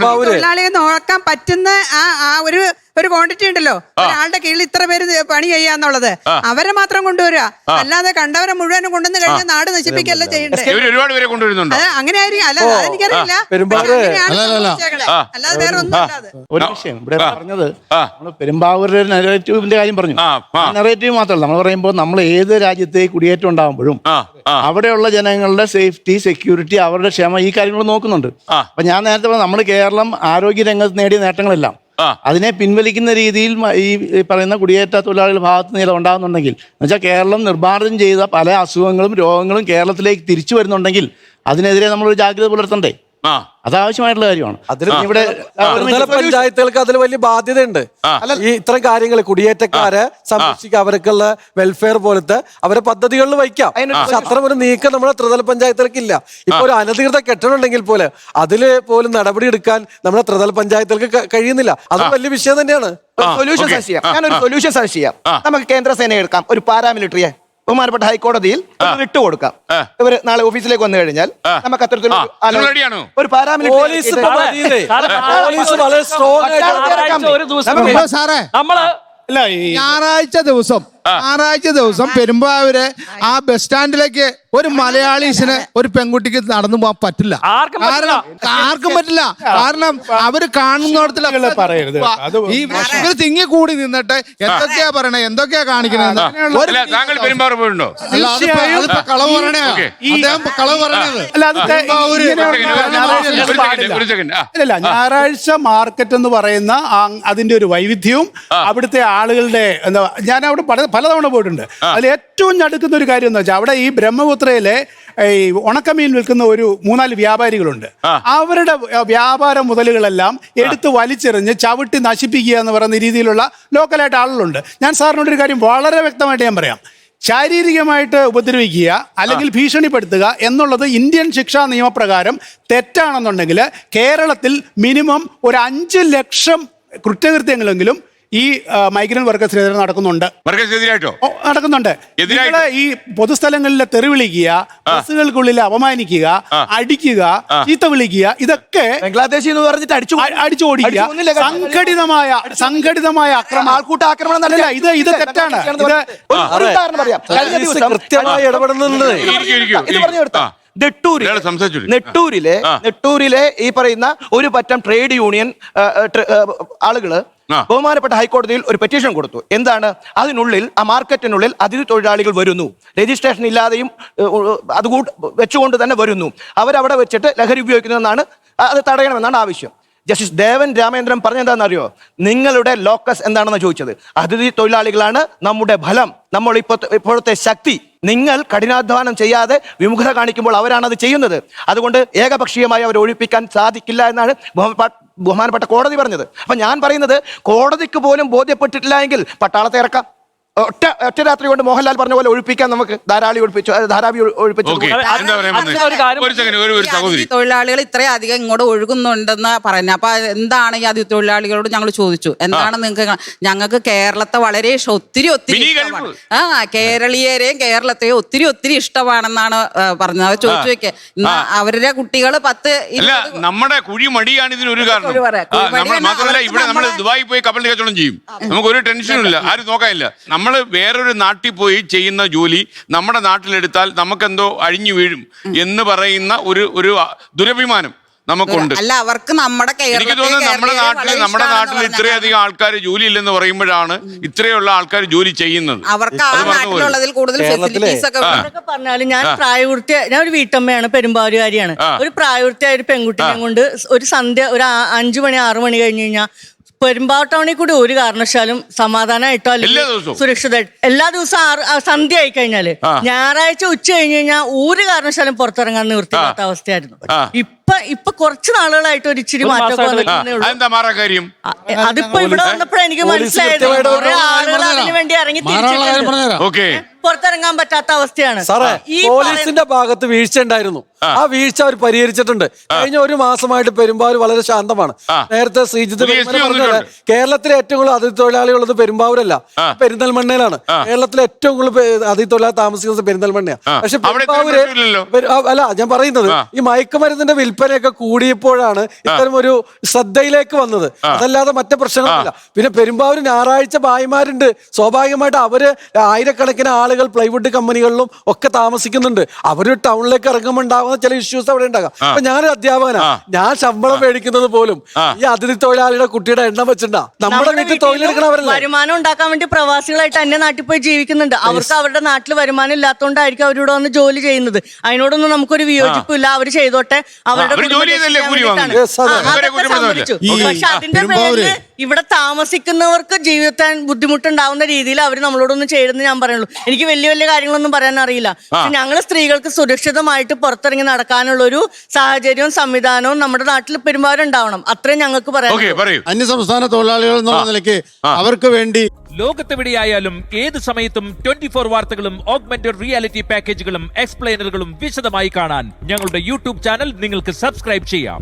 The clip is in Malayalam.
തൊഴിലാളിയെ നോക്കാൻ പറ്റുന്ന ആ ഒരു ക്വാണ്ടിറ്റി ഉണ്ടല്ലോ, ഒരാളുടെ കീഴിൽ ഇത്ര പേര് പണി ചെയ്യാന്നുള്ളത്, അവരെ മാത്രം കൊണ്ടുവരിക. അല്ലാതെ കണ്ടവരെ മുഴുവനും കൊണ്ടുവന്ന് കഴിഞ്ഞാൽ നാട് നശിപ്പിക്കല്ല ചെയ്യണ്ടേ. ഒരുപാട് പേരെ കൊണ്ടുവരുന്നുണ്ട്. അങ്ങനെ ആയിരിക്കും. അല്ല, എനിക്കറിയില്ല. അല്ലാതെ വേറെ ഒന്നും അല്ലാതെ. ഒരു വിഷയം ഇവിടെ പറഞ്ഞത്, നമ്മള് പെരുമ്പാവൂരിന്റെ നെറേറ്റീവിന്റെ കാര്യം പറഞ്ഞു. നെറേറ്റീവ് മാത്രമല്ല, നമ്മൾ പറയുമ്പോൾ നമ്മൾ ഏത് രാജ്യത്തെ കുടിയേറ്റം ഉണ്ടാകുമ്പോഴും അവിടെയുള്ള ജനങ്ങളുടെ സേഫ്റ്റി, സെക്യൂരിറ്റി, അവരുടെ ക്ഷമ, ഈ കാര്യങ്ങൾ നോക്കുന്നുണ്ട്. അപ്പൊ ഞാൻ നേരത്തെ പറഞ്ഞ നമ്മുടെ കേരളം ആരോഗ്യ രംഗത്ത് നേടിയ നേട്ടങ്ങളെല്ലാം അതിനെ പിൻവലിക്കുന്ന രീതിയിൽ ഈ പറയുന്ന കുടിയേറ്റ തൊഴിലാളികളുടെ ഭാഗത്ത് നിന്ന് ഉണ്ടാകുന്നുണ്ടെങ്കിൽ, എന്നുവെച്ചാൽ കേരളം നിർമ്മാർജ്ജനം ചെയ്ത പല അസുഖങ്ങളും രോഗങ്ങളും കേരളത്തിലേക്ക് തിരിച്ചു വരുന്നുണ്ടെങ്കിൽ അതിനെതിരെ നമ്മളൊരു ജാഗ്രത പുലർത്തണ്ടേ? അതാവശ്യമായിട്ടുള്ള കാര്യമാണ്. ഇവിടെ പഞ്ചായത്തുകൾക്ക് അതിൽ വലിയ ബാധ്യതയുണ്ട്. ഈ ഇത്തരം കാര്യങ്ങൾ കുടിയേറ്റക്കാരെ സംരക്ഷിക്കുക, അവർക്കുള്ള വെൽഫെയർ പോലത്തെ അവരെ പദ്ധതികളിൽ വയ്ക്കാം. പക്ഷെ അത്ര ഒരു നീക്കം നമ്മുടെ ത്രിതല പഞ്ചായത്തുകൾക്ക് ഇല്ല. ഇപ്പൊ ഒരു അനധികൃത കെട്ടിടം ഉണ്ടെങ്കിൽ പോലെ അതില് പോലും നടപടി എടുക്കാൻ നമ്മുടെ ത്രിതല പഞ്ചായത്തുകൾക്ക് കഴിയുന്നില്ല. അത് വലിയ വിഷയം തന്നെയാണ്. സൊല്യൂഷൻ സജസ്റ്റ് ചെയ്യാം. ഞാനൊരു സൊല്യൂഷൻ സജസ്റ്റ് ചെയ്യാം. നമുക്ക് കേന്ദ്രസേന എടുക്കാം, ഒരു പാരാമിലിറ്ററിയെ ബഹുമാനപ്പെട്ട ഹൈക്കോടതിയിൽ വിട്ടു കൊടുക്കാം. ഇവര് നാളെ ഓഫീസിലേക്ക് വന്നു കഴിഞ്ഞാൽ നമുക്ക് അത്തരത്തിലുള്ള ഒരു പാരാമിലിറ്ററി ഞായറാഴ്ച ദിവസം പെരുമ്പാവൂര് ആ ബസ് സ്റ്റാൻഡിലേക്ക് ഒരു മലയാളീസിന് ഒരു പെൺകുട്ടിക്ക് നടന്നു പോകാൻ പറ്റില്ല. ആർക്കും പറ്റില്ല. കാരണം അവര് കാണുന്നിടത്തില്ല പറയരുത്. ഈ ഇവര് തിങ്ങി കൂടി നിന്നിട്ട് എന്തൊക്കെയാ പറയണേ, എന്തൊക്കെയാ കാണിക്കണേ. കളവ് പറയണേ, അദ്ദേഹം കളവ് പറയണത്. അല്ല, ഞായറാഴ്ച മാർക്കറ്റ് എന്ന് പറയുന്ന അതിന്റെ ഒരു വൈവിധ്യവും അവിടുത്തെ ആളുകളുടെ എന്താ, ഞാൻ അവിടെ പലതവണ പോയിട്ടുണ്ട്. അതിൽ ഏറ്റവും ഞടുക്കുന്ന ഒരു കാര്യം എന്ന് വെച്ചാൽ അവിടെ ഈ ബ്രഹ്മപുത്രയിലെ ഈ ഉണക്കമീൻ വിൽക്കുന്ന ഒരു 3-4 വ്യാപാരികളുണ്ട്. അവരുടെ വ്യാപാര മുതലുകളെല്ലാം എടുത്ത് വലിച്ചെറിഞ്ഞ് ചവിട്ടി നശിപ്പിക്കുക എന്ന് പറയുന്ന രീതിയിലുള്ള ലോക്കലായിട്ട് ആളുകളുണ്ട്. ഞാൻ സാറിനോടൊരു കാര്യം വളരെ വ്യക്തമായിട്ട് ഞാൻ പറയാം. ശാരീരികമായിട്ട് ഉപദ്രവിക്കുക അല്ലെങ്കിൽ ഭീഷണിപ്പെടുത്തുക എന്നുള്ളത് ഇന്ത്യൻ ശിക്ഷാ നിയമപ്രകാരം തെറ്റാണെന്നുണ്ടെങ്കിൽ കേരളത്തിൽ മിനിമം ഒരു 5 ലക്ഷം കുറ്റകൃത്യങ്ങളെങ്കിലും ഈ മൈഗ്രന്റ് വർക്കേഴ്സിനെതിരെ നടക്കുന്നുണ്ട്. നടക്കുന്നുണ്ട്. ഈ പൊതുസ്ഥലങ്ങളിലെ തെറി വിളിക്കുക, ബസ്സുകൾക്കുള്ളിൽ അപമാനിക്കുക, അടിക്കുക, ചീത്ത വിളിക്കുക, ഇതൊക്കെ ബംഗ്ലാദേശിൽ എന്ന് പറഞ്ഞിട്ട് അടിച്ചു ഓടിക്കുക, സംഘടിതമായ ആൾക്കൂട്ട ആക്രമണം നല്ല. ഇത് തെറ്റാണ്. കൃത്യമായി ഇടപെടുന്നുണ്ട്. നെട്ടൂരിലെ ഈ പറയുന്ന ഒരു പറ്റം ട്രേഡ് യൂണിയൻ ആളുകള് ബഹുമാനപ്പെട്ട ഹൈക്കോടതിയിൽ ഒരു പെറ്റീഷൻ കൊടുത്തു. എന്താണ് അതിനുള്ളിൽ, ആ മാർക്കറ്റിനുള്ളിൽ അതിഥി തൊഴിലാളികൾ വരുന്നു, രജിസ്ട്രേഷൻ ഇല്ലാതെയും അത് വെച്ചുകൊണ്ട് തന്നെ വരുന്നു, അവരവിടെ വെച്ചിട്ട് ലഹരി ഉപയോഗിക്കുന്നതെന്നാണ്, അത് തടയണമെന്നാണ് ആവശ്യം. ജസ്റ്റിസ് ദേവൻ രാമേന്ദ്രൻ പറഞ്ഞെന്താണെന്നറിയോ? നിങ്ങളുടെ ലോക്കസ് എന്താണെന്ന് ചോദിച്ചത്. അതിഥി തൊഴിലാളികളാണ് നമ്മുടെ ബലം, നമ്മൾ ഇപ്പോഴത്തെ ശക്തി. നിങ്ങൾ കഠിനാധ്വാനം ചെയ്യാതെ വിമുഖത കാണിക്കുമ്പോൾ അവരാണത് ചെയ്യുന്നത്. അതുകൊണ്ട് ഏകപക്ഷീയമായി അവരെ ഒഴിപ്പിക്കാൻ സാധിക്കില്ല എന്നാണ് ബഹുമാനപ്പെട്ട കോടതി പറഞ്ഞത്. അപ്പൊ ഞാൻ പറയുന്നത്, കോടതിക്ക് പോലും ബോധ്യപ്പെട്ടിട്ടില്ല എങ്കിൽ പട്ടാളത്തെ ഇറക്കാം. ഒറ്റ രാത്രി കൊണ്ട് മോഹൻലാൽ പറഞ്ഞ പോലെ ഒഴിപ്പിക്കാൻ നമുക്ക് ധാരാവി ഒഴിപ്പിച്ചു. തൊഴിലാളികൾ ഇത്രയധികം ഇങ്ങോട്ട് ഒഴുകുന്നുണ്ടെന്ന് പറയുന്നത്. അപ്പൊ എന്താണ് ഈ അതിഥി തൊഴിലാളികളോട് ഞങ്ങൾ ചോദിച്ചു, എന്താണ് നിങ്ങൾക്ക്? ഞങ്ങൾക്ക് കേരളത്തെ വളരെ ഒത്തിരി ഇഷ്ടമാണ്. കേരളീയരെയും കേരളത്തെയും ഒത്തിരി ഇഷ്ടമാണെന്നാണ് പറഞ്ഞത്. അവർ ചോദിച്ചു വെക്കേ, അവരുടെ കുട്ടികൾ 10 നമ്മുടെ കുഴി മടിയാണ് ഇതിനൊരു കാരണം. മാത്രമല്ല, ഇവിടെ നമ്മൾ ദുബായി പോയി കപ്പൽ കച്ചവടം ചെയ്യും, നമുക്ക് ഒരു ടെൻഷനും ഇല്ല, ആരും നോക്കാനില്ല. നമ്മൾ വേറൊരു നാട്ടിൽ പോയി ചെയ്യുന്ന ജോലി നമ്മുടെ നാട്ടിലെടുത്താൽ നമുക്കെന്തോ അഴിഞ്ഞു വീഴും എന്ന് പറയുന്ന ഒരു ദുരഭിമാനം നമുക്കുണ്ട്. അല്ല, അവർക്ക് എനിക്ക് തോന്നുന്നു നമ്മുടെ നാട്ടിൽ ഇത്രയധികം ആൾക്കാർ ജോലി ഇല്ലെന്ന് പറയുമ്പോഴാണ് ഇത്രയുള്ള ആൾക്കാർ ജോലി ചെയ്യുന്നത്. പറഞ്ഞാലും ഞാൻ ഒരു വീട്ടമ്മയാണ്, പെരുമ്പാവൂരുകാരിയാണ്. ഒരു പ്രായപൂർത്തിയായ ഒരു പെൺകുട്ടിയെ കൊണ്ട് ഒരു സന്ധ്യ ഒരു 5 മണി 6 മണി കഴിഞ്ഞ് കഴിഞ്ഞാൽ പെരുമ്പാവൂർ ടൗണിൽ കൂടി ഒരു കാരണവശാലും സമാധാനമായിട്ടോ അല്ലെങ്കിൽ സുരക്ഷിതമായിട്ട് എല്ലാ ദിവസവും സന്ധ്യ ആയി കഴിഞ്ഞാല് ഞായറാഴ്ച ഉച്ച കഴിഞ്ഞ് കഴിഞ്ഞാൽ ഒരു കാരണവശാലും പുറത്തിറങ്ങാൻ നിവൃത്തിയില്ലാത്ത അവസ്ഥയായിരുന്നു. ഇപ്പൊ കുറച്ച് നാളുകളായിട്ട് ഒരു ഇച്ചിരി മാറ്റമൊക്കെ അതിപ്പോ ഇവിടെ വന്നപ്പോഴാണ് എനിക്ക് മനസ്സിലായത്. കുറെ ആളുകൾ അതിനു വേണ്ടി ഇറങ്ങി തിരിച്ചു പുറത്തിറങ്ങാൻ പറ്റാത്ത അവസ്ഥയാണ്. സാറേ, പോലീസിന്റെ ഭാഗത്ത് വീഴ്ച ഉണ്ടായിരുന്നു. ആ വീഴ്ച അവർ പരിഹരിച്ചിട്ടുണ്ട്. കഴിഞ്ഞ ഒരു മാസമായിട്ട് പെരുമ്പാവൂർ വളരെ ശാന്തമാണ്. നേരത്തെ ശ്രീജിത്ത് പറഞ്ഞത് കേരളത്തിലെ ഏറ്റവും കൂടുതൽ അതിഥി തൊഴിലാളികളുള്ളത് പെരുമ്പാവൂരല്ല, പെരിന്തൽമണ്ണയിലാണ്. കേരളത്തിലെ ഏറ്റവും കൂടുതൽ അതിഥി തൊഴിലാളി താമസിക്കുന്നത് പെരിന്തൽമണ്ണയാണ്. പക്ഷെ പെരുമ്പാവൂര് അല്ല, ഞാൻ പറയുന്നത് ഈ മയക്കുമരുന്നിന്റെ വിൽപ്പന വിൽപ്പനയൊക്കെ കൂടിയപ്പോഴാണ് ഇത്തരം ഒരു ശ്രദ്ധയിലേക്ക് വന്നത്. അതല്ലാതെ മറ്റു പ്രശ്നങ്ങളൊന്നുമില്ല. പിന്നെ പെരുമ്പാവൂർ ഞായറാഴ്ച ഭായിമാരുണ്ട്, സ്വാഭാവികമായിട്ട് അവര് ആയിരക്കണക്കിന് ആളുകൾ പ്ലൈവുഡ് കമ്പനികളിലും ഒക്കെ താമസിക്കുന്നുണ്ട്. അവര് ടൗണിലേക്ക് ഇറങ്ങുമ്പോൾ ഉണ്ടാകുന്ന ചില ഇഷ്യൂസ് അവിടെ ഉണ്ടാകാം. അപ്പൊ ഞാനൊരു അധ്യാപകനാണ്, ഞാൻ ശമ്പളം മേടിക്കുന്നത് പോലും ഈ അതിഥി തൊഴിലാളിയുടെ കുട്ടിയുടെ എണ്ണം വെച്ചിട്ടാ. നമ്മുടെ വീട്ടിൽ തൊഴിലെടുക്കണവരല്ലേ. വരുമാനം ഉണ്ടാക്കാൻ വേണ്ടി പ്രവാസികളായിട്ട് അന്യ നാട്ടിൽ പോയി ജീവിക്കുന്നുണ്ട്. അവർക്ക് അവരുടെ നാട്ടിൽ വരുമാനം ഇല്ലാത്തതുകൊണ്ടായിരിക്കും അവരിവിടെ വന്ന് ജോലി ചെയ്യുന്നത്. അതിനോടൊന്നും നമുക്കൊരു വിയോജിപ്പില്ല. അവർ ചെയ്തോട്ടെ, അവരുടെ പക്ഷെ അതിന്റെ പേരില് ഇവിടെ താമസിക്കുന്നവർക്ക് ജീവിക്കാൻ ബുദ്ധിമുട്ടുണ്ടാവുന്ന രീതിയിൽ അവർ നമ്മളോടൊന്നും ചെയ്തെന്ന് ഞാൻ പറയുള്ളൂ. എനിക്ക് വലിയ വലിയ കാര്യങ്ങളൊന്നും പറയാൻ അറിയില്ല. പക്ഷെ ഞങ്ങൾ സ്ത്രീകൾക്ക് സുരക്ഷിതമായിട്ട് പുറത്തിറങ്ങി നടക്കാനുള്ള ഒരു സാഹചര്യവും സംവിധാനവും നമ്മുടെ നാട്ടിൽ പെരുമാറുണ്ടാവണം. അത്രയും ഞങ്ങൾക്ക് പറയാം. അന്യസംസ്ഥാന തൊഴിലാളികൾ എന്നുള്ള നിലയ്ക്ക് അവർക്ക് വേണ്ടി ലോകത്തെവിടെയായാലും ഏത് സമയത്തും 24 വാർത്തകളും ഓഗ്മെന്റഡ് റിയാലിറ്റി പാക്കേജുകളും എക്സ്പ്ലെയിനറുകളും വിശദമായി കാണാൻ ഞങ്ങളുടെ യൂട്യൂബ് ചാനൽ നിങ്ങൾക്ക് സബ്സ്ക്രൈബ് ചെയ്യാം.